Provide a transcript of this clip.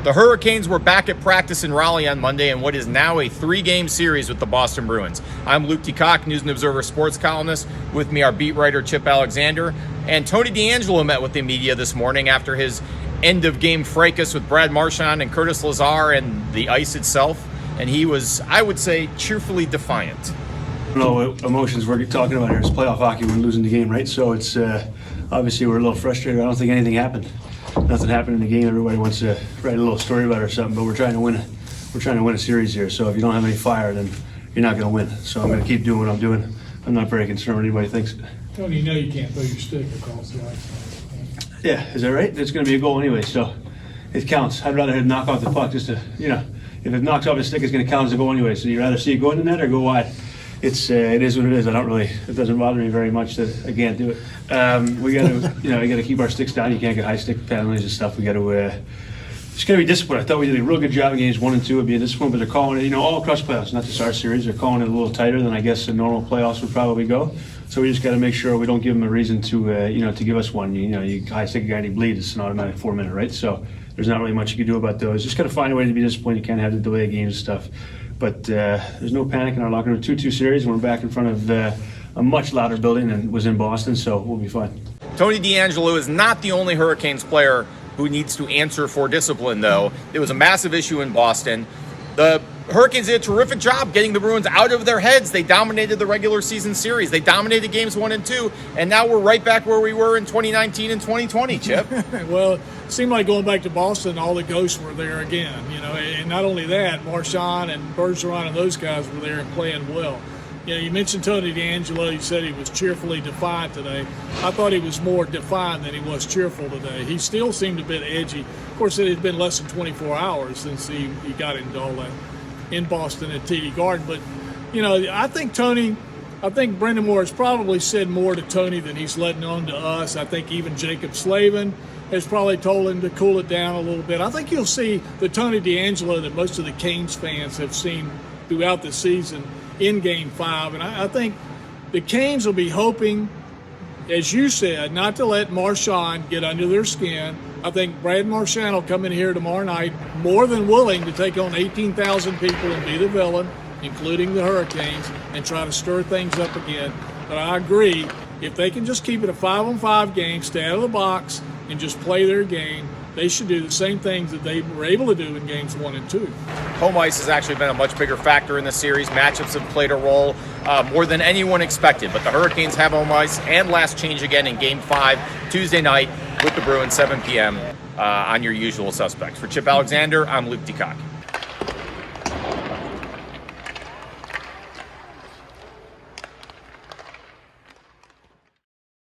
The Hurricanes were back at practice in Raleigh on Monday in what is now a 3-game series with the Boston Bruins. I'm Luke DeCock, News and Observer sports columnist. With me, our beat writer Chip Alexander. And Tony DeAngelo met with the media this morning after his end-of-game fracas with Brad Marchand and Curtis Lazar and the ice itself. And he was, I would say, cheerfully defiant. I don't know what emotions we're talking about here. It's playoff hockey. We're losing the game, right? So it's obviously we're a little frustrated. I don't think anything happened. Nothing happened in the game. Everybody wants to write a little story about it or something, but we're trying to win. We're trying to win a series here. So if you don't have any fire, then you're not going to win. So I'm going to keep doing what I'm doing. I'm not very concerned what anybody thinks. Tony, you know you can't throw your stick across the ice. Yeah, is that right? It's going to be a goal anyway, so it counts. I'd rather knock off the puck just to, if it knocks off the stick, it's going to count as a goal anyway. So you'd rather see it go in the net or go wide. It is what it is. It doesn't bother me very much that I can't do it. We got to, we got to keep our sticks down. You can't get high stick penalties and stuff. We got to, just got to be disciplined. I thought we did a real good job in games 1 and 2. It'd be a discipline, but they're calling it, all across playoffs, not just our series. They're calling it a little tighter than I guess the normal playoffs would probably go. So we just got to make sure we don't give them a reason to, to give us one. You high stick a guy and he bleeds. It's an automatic 4-minute, right? So there's not really much you can do about those. Just got to find a way to be disciplined. You can't have the delay of games and stuff. But there's no panic in our locker room. 2-2 series, and we're back in front of a much louder building than was in Boston, so we'll be fine. Tony DeAngelo is not the only Hurricanes player who needs to answer for discipline, though. It was a massive issue in Boston. The Hurricanes did a terrific job getting the Bruins out of their heads. They dominated the regular season series. They dominated games 1 and 2, and now we're right back where we were in 2019 and 2020, Chip. Well, it seemed like going back to Boston, all the ghosts were there again, and not only that, Marchand and Bergeron and those guys were there and playing well. You mentioned Tony DeAngelo. You said he was cheerfully defiant today. I thought he was more defiant than he was cheerful today. He still seemed a bit edgy. Of course, it had been less than 24 hours since he got into all that in Boston at TD Garden. But, I think Brendan Moore has probably said more to Tony than he's letting on to us. I think even Jacob Slavin has probably told him to cool it down a little bit. I think you'll see the Tony DeAngelo that most of the Canes fans have seen throughout the season in Game 5. And I think the Canes will be hoping, as you said, not to let Marchand get under their skin. I think Brad Marchand will come in here tomorrow night more than willing to take on 18,000 people and be the villain, including the Hurricanes, and try to stir things up again. But I agree, if they can just keep it a 5-on-5 game, stay out of the box, and just play their game, they should do the same things that they were able to do in games 1 and 2. Home ice has actually been a much bigger factor in this series. Matchups have played a role more than anyone expected. But the Hurricanes have home ice and last change again in Game 5 Tuesday night with the Bruins, 7 p.m. On your usual suspects. For Chip Alexander, I'm Luke DeCock.